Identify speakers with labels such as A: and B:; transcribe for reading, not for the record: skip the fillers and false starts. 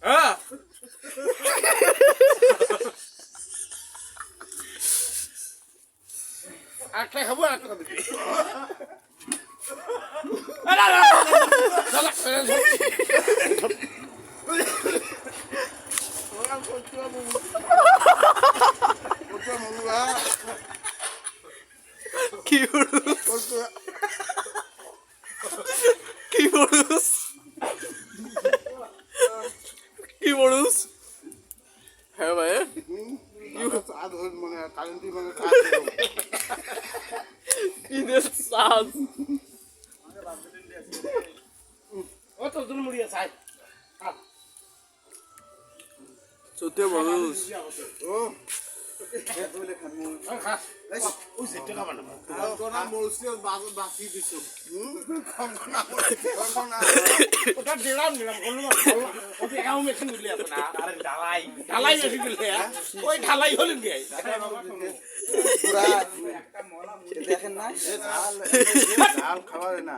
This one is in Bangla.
A: হ্যাঁ একটা খাবো আর একটা খাবো
B: কি বড়ুস কি বড়ুস হ্যাঁ ভাই
C: মানে কারেন্টি মানে
B: ঈদের সাজ
A: ও তো দুল মুড়ি আছে
B: সত্যি বড়ুস
C: ও
A: খা ওই সেটা খাবার না
C: তোরা মরছিস বাকি দিছ
A: ওটা দিলাম কোনো ওটা এও মেশিন দিলে আপনা আরে ঢালাই মেশিন দিলে ওই ঢালাই হলেন গে
C: পুরা দেখেন না ঝাল খাওয়া না